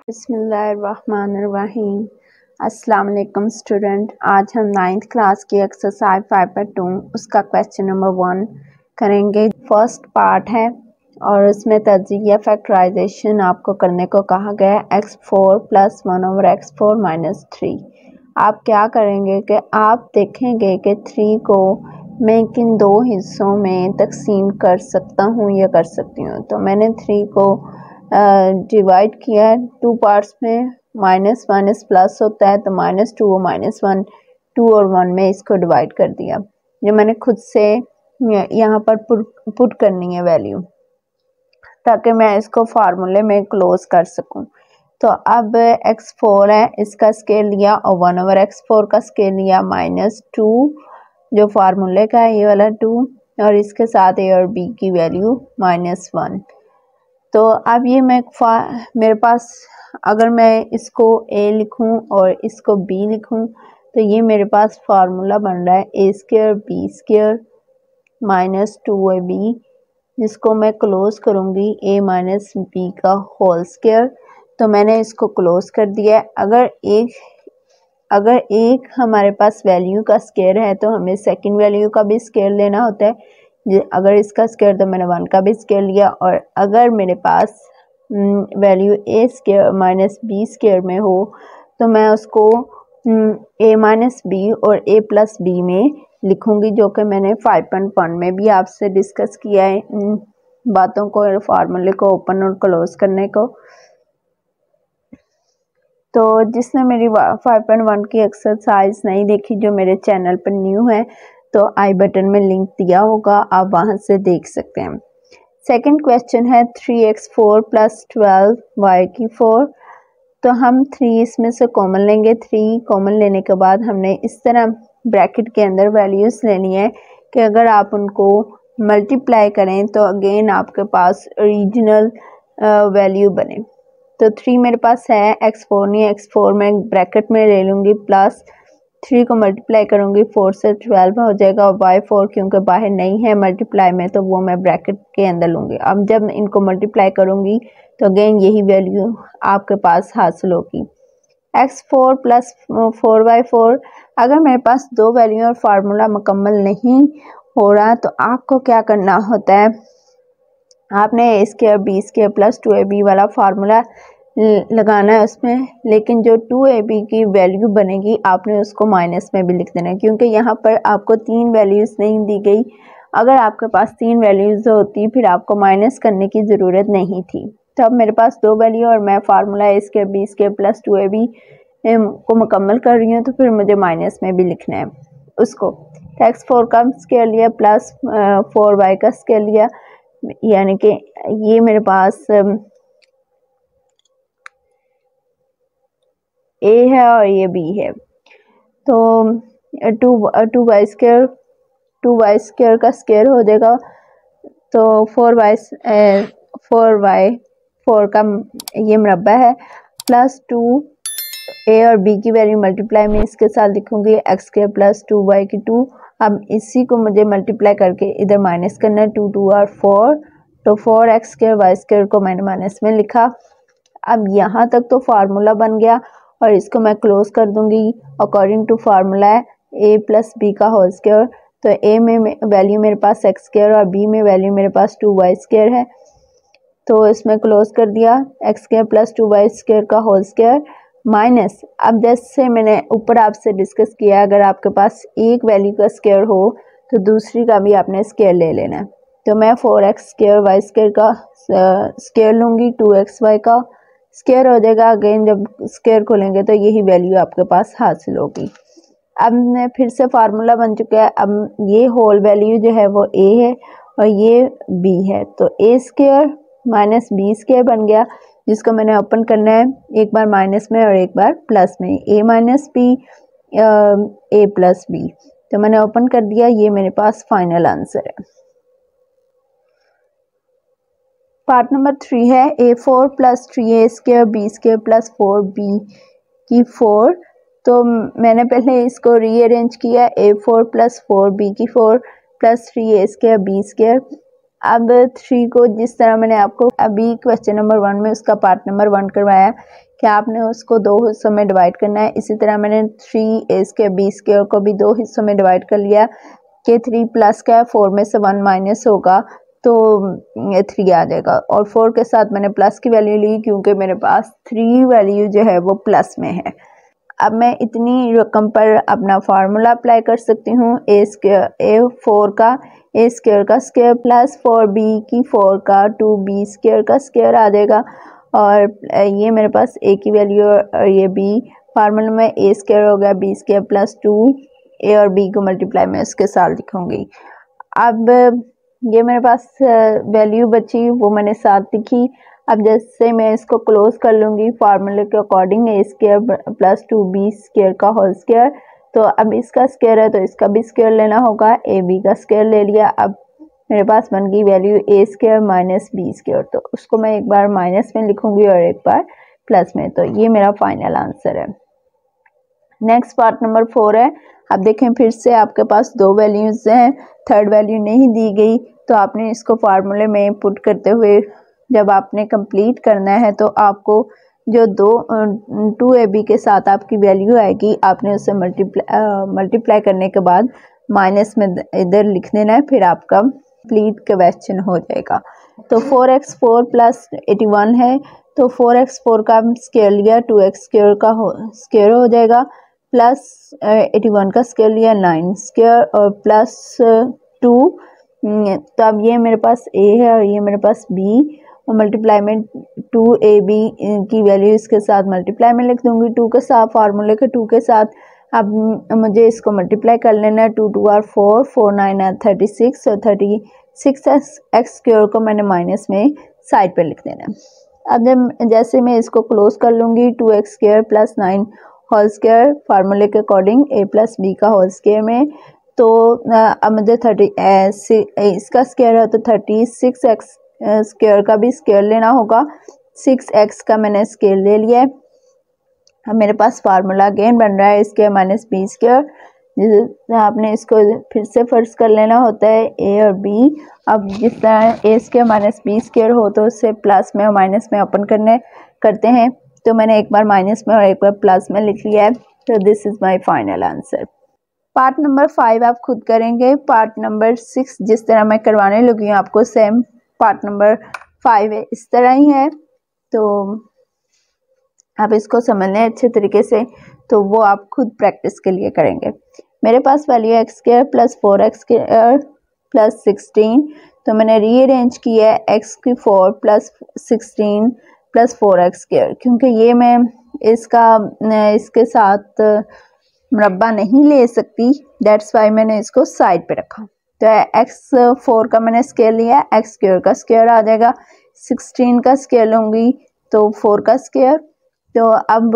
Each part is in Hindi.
बिस्मिल्लाहिर्रहमानिर्रहीम। अस्सलाम वालेकुम स्टूडेंट। आज हम 9th क्लास की एक्सरसाइज 5.2 उसका क्वेश्चन नंबर 1 करेंगे। फर्स्ट पार्ट है और उसमें तज्जिया फैक्टराइजेशन आपको करने को कहा गया है। x4 + 1/x4 - 3। आप क्या करेंगे कि आप देखेंगे कि 3 को मैं किन दो हिस्सों में तकसीम कर सकता हूँ या कर सकती हूँ। तो मैंने 3 को डिवाइड किया है 2 पार्ट्स में। -1 प्लस होता है तो -2 और -1 2 और 1 में इसको डिवाइड कर दिया। ये मैंने खुद से यहाँ पर पुट करनी है वैल्यू, ताकि मैं इसको फार्मूले में क्लोज कर सकूं। तो अब x4 है, इसका स्केल लिया और 1/x4 का स्केल लिया -2 जो फार्मूले का है, ये वाला 2, और इसके साथ a और b की वैल्यू -1। तो अब ये मेरे पास अगर मैं इसको a लिखूं और इसको b लिखूं तो ये मेरे पास फार्मूला बन रहा है a² b² -2ab, जिसको मैं क्लोज करूंगी a - b का होल स्क्वायर। तो मैंने इसको क्लोज कर दिया है। अगर एक हमारे पास वैल्यू का स्क्वायर है तो हमें सेकंड वैल्यू का भी स्क्वायर लेना होता है। अगर इसका स्क्वायर तो मैंने 1 का भी स्क्वायर लिया, और अगर मेरे पास वैल्यू a² - b² में हो तो मैं उसको a - b और a + b में लिखूंगी, जो कि मैंने 5.1 में भी आपसे डिस्कस किया है इन बातों को और फार्मूले को ओपन और क्लोज करने को। तो जिसने मेरी 5.1 की एक्सरसाइज नहीं देखी, जो मेरे चैनल पर न्यू है, तो आई बटन में लिंक दिया होगा, आप वहां से देख सकते हैं। सेकंड क्वेश्चन है 3x4 + 12y4। तो हम 3 इसमें से कॉमन लेंगे। 3 कॉमन लेने के बाद हमने इस तरह ब्रैकेट के अंदर वैल्यूज लेनी है कि अगर आप उनको मल्टीप्लाई करें तो अगेन आपके पास ओरिजिनल वैल्यू बने। तो 3 मेरे पास है, x4 नहीं, x4 मैं ब्रैकेट में ले लूँगी, प्लस 3 को मल्टीप्लाई करूँगी 4 से 12 हो जाएगा, और y4 क्योंकि बाहर नहीं है मल्टीप्लाई में तो वो मैं ब्रैकेट के अंदर लूँगी। अब जब इनको मल्टीप्लाई करूँगी तो अगेन यही वैल्यू आपके पास हासिल होगी। x4 + 4y4। अगर मेरे पास दो वैल्यू और फार्मूला मुकम्मल नहीं हो रहा तो आपको क्या करना होता है, आपने a² b² + 2ab वाला फार्मूला लगाना है उसमें, लेकिन जो 2ab की वैल्यू बनेगी आपने उसको माइनस में भी लिख देना है, क्योंकि यहाँ पर आपको 3 वैल्यूज नहीं दी गई। अगर आपके पास 3 वैल्यूज होती फिर आपको माइनस करने की ज़रूरत नहीं थी। तो अब मेरे पास 2 वैल्यू और मैं फार्मूला a² b² + 2ab को मुकम्मल कर रही हूँ, तो फिर मुझे माइनस में भी लिखना है उसको। तो x4 का स्क्वायर लिया प्लस 4y का स्क्वायर लिया, यानी कि ये मेरे पास a है और ये b है। तो 2y² का स्क्वायर हो जाएगा, तो 4y का ये मरबा है, प्लस 2a और b की वैल्यू मल्टीप्लाई में इसके साथ लिखूंगी x² + 2y की 2। अब इसी को मुझे मल्टीप्लाई करके इधर माइनस करना है, 2 2 और 4, तो 4x² y² को मैंने माइनस में लिखा। अब यहाँ तक तो फार्मूला बन गया और इसको मैं क्लोज कर दूंगी अकॉर्डिंग टू फार्मूला है a + b का होल स्क्वायर। तो a में वैल्यू मेरे पास x² और b में वैल्यू मेरे पास 2y² है, तो इसमें क्लोज कर दिया x² + 2y² का होल स्क्वायर माइनस। अब जैसे मैंने ऊपर आपसे डिस्कस किया, अगर आपके पास एक वैल्यू का स्क्वायर हो तो दूसरी का भी आपने स्क्वायर ले लेना है। तो मैं 4x² y² का स्क्वायर लूँगी, 2xy का स्क्वायर हो जाएगा। अगेन जब स्क्वायर खोलेंगे तो यही वैल्यू आपके पास हासिल होगी। अब मैं फिर से फार्मूला बन चुका है। अब ये होल वैल्यू जो है वो a है और ये b है, तो a² - b² बन गया, जिसको मैंने ओपन करना है एक बार माइनस में और एक बार प्लस में, a - b a + b। तो मैंने ओपन कर दिया, ये मेरे पास फाइनल आंसर है। पार्ट नंबर 3 है a4 + 3a² b² + 4b की 4। तो मैंने पहले इसको रीअरेंज किया, a4 + 4b की 4 + 3a² b²। अब 3 को जिस तरह मैंने आपको अभी क्वेश्चन नंबर 1 में उसका पार्ट नंबर 1 करवाया कि आपने उसको 2 हिस्सों में डिवाइड करना है, इसी तरह मैंने 3a स्क्वायर b स्क्वायर को भी 2 हिस्सों में डिवाइड कर लिया कि 3 प्लस का है, 4 में से 1 माइनस होगा तो 3 आ जाएगा, और 4 के साथ मैंने प्लस की वैल्यू ली क्योंकि मेरे पास 3 वैल्यू जो है वो प्लस में है। अब मैं इतनी रकम पर अपना फार्मूला अप्लाई कर सकती हूँ, ए स्क्वायर 4 का ए स्क्वायर का स्क्वायर प्लस 4b की 4 का 2b स्क्वायर का स्क्वायर आ जाएगा, और ये मेरे पास a की वैल्यू और ये b, फार्मूला में ए स्क्वायर हो गया b स्क्वायर प्लस 2a और b को मल्टीप्लाई में उसके साथ लिखूंगी। अब ये मेरे पास वैल्यू बची वो मैंने साथ लिखी। अब जैसे मैं इसको क्लोज कर लूँगी फार्मूले के अकॉर्डिंग, ए स्क्वायर प्लस 2b स्क्वायर का होल स्क्वायर, तो अब इसका स्क्वायर है तो इसका भी स्क्वायर लेना होगा, ए बी का स्क्वायर ले लिया। अब मेरे पास बन गई वैल्यू ए स्क्वायर माइनस बी स्क्वायर, तो उसको मैं एक बार माइनस में लिखूंगी और एक बार प्लस में, तो ये मेरा फाइनल आंसर है। नेक्स्ट पार्ट नंबर 4 है। अब देखें फिर से आपके पास 2 वैल्यूज हैं, थर्ड वैल्यू नहीं दी गई, तो आपने इसको फार्मूले में पुट करते हुए जब आपने कंप्लीट करना है तो आपको जो 2ab के साथ आपकी वैल्यू आएगी आपने उससे मल्टीप्लाई करने के बाद माइनस में इधर लिख देना है, फिर आपका कंप्लीट क्वेश्चन हो जाएगा। तो 4x4 प्लस 81 है, तो 4x4 का स्क्वायर लिया 2x स्क्वायर का स्क्वायर हो जाएगा, प्लस 81 का स्क्वायर लिया 9 स्क्वायर और प्लस 2, तो अब ये मेरे पास a है और ये मेरे पास b, और मल्टीप्लाई में 2ab की वैल्यू इसके साथ मल्टीप्लाई में लिख दूंगी 2 के साथ, फार्मूले के 2 के साथ। अब मुझे इसको मल्टीप्लाई कर लेना है, 2 2 आर 4, 4 9 आर 36 और 36 एक्स स्क्वायर को मैंने माइनस में साइड पे लिख देना है। अब जब जैसे मैं इसको क्लोज कर लूँगी 2x square plus 9 whole square फार्मूले के अकॉर्डिंग a प्लस b का होल स्क्वायर में, तो अब मुझे इसका स्क्वायर है तो 36x स्क्वायर का भी स्क्वायर लेना होगा, 6x का मैंने स्क्वायर ले लिया है। अब मेरे पास फार्मूला अगेन बन रहा है स्क्वायर माइनस बी स्क्वायर, जिसे आपने इसको फिर से फर्स्ट कर लेना होता है a और b। अब जिस तरह a square minus B square हो तो उससे प्लस में और माइनस में ओपन करते हैं, तो मैंने एक बार माइनस में और एक बार प्लस में लिख लिया है, तो this is my final answer. Part number 5 आप खुद करेंगे, पार्ट नंबर 6 जिस तरह मैं करवाने लगी हूँ आपको सेम पार्ट नंबर 5 है इस तरह ही है, तो आप इसको समझ लें अच्छे तरीके से, तो वो आप खुद प्रैक्टिस के लिए करेंगे। मेरे पास value x square plus 4x square plus 16, तो मैंने रीअरेंज किया है x की 4 प्लस 16 प्लस 4x स्क्वायर, क्योंकि ये मैं इसके साथ मुरब्बा नहीं ले सकती, दैट्स वाई मैंने इसको साइड पे रखा। तो x4 का मैंने स्क्वायर लिया, x स्क्वायर का स्क्वायर आ जाएगा, 16 का स्क्वायर लूँगी तो 4 का स्क्वायर। तो अब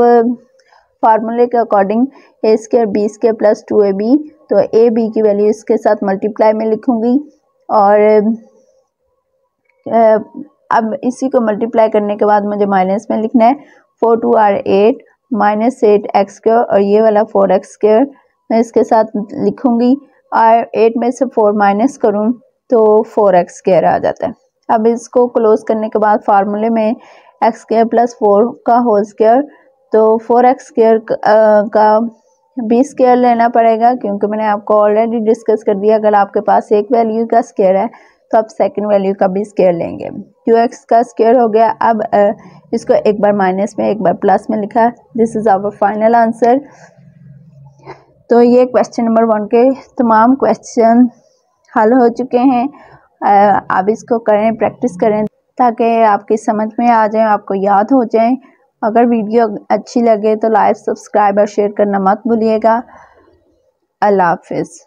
फार्मूले के according a square b square plus 2ab, तो a b की वैल्यू इसके साथ मल्टीप्लाई में लिखूंगी, और अब इसी को मल्टीप्लाई करने के बाद मुझे माइनस में लिखना है, 4 2 आर 8 माइनस 8 एक्स स्क्वायर, और ये वाला 4x स्क्वायर मैं इसके साथ लिखूंगी, और 8 में से 4 माइनस करूं तो 4x स्क्वायर आ जाता है। अब इसको क्लोज करने के बाद फार्मूले में एक्स स्क्वायर प्लस 4 का होल स्क्वायर, तो 4x स्क्वायर का b स्क्वायर लेना पड़ेगा, क्योंकि मैंने आपको ऑलरेडी डिस्कस कर दिया अगर आपके पास एक वैल्यू का स्क्वायर है तो आप सेकंड वैल्यू का भी स्क्वायर लेंगे। 2x का स्क्वायर हो गया। अब इसको एक बार माइनस में एक बार प्लस में लिखा, this is our final answer. तो ये क्वेश्चन नंबर 1 के तमाम क्वेश्चन हल हो चुके हैं। आप इसको करें, प्रैक्टिस करें ताकि आपकी समझ में आ जाए, आपको याद हो जाए। अगर वीडियो अच्छी लगे तो लाइक, सब्सक्राइब और शेयर करना मत भूलिएगा। अल्लाह हाफिज़।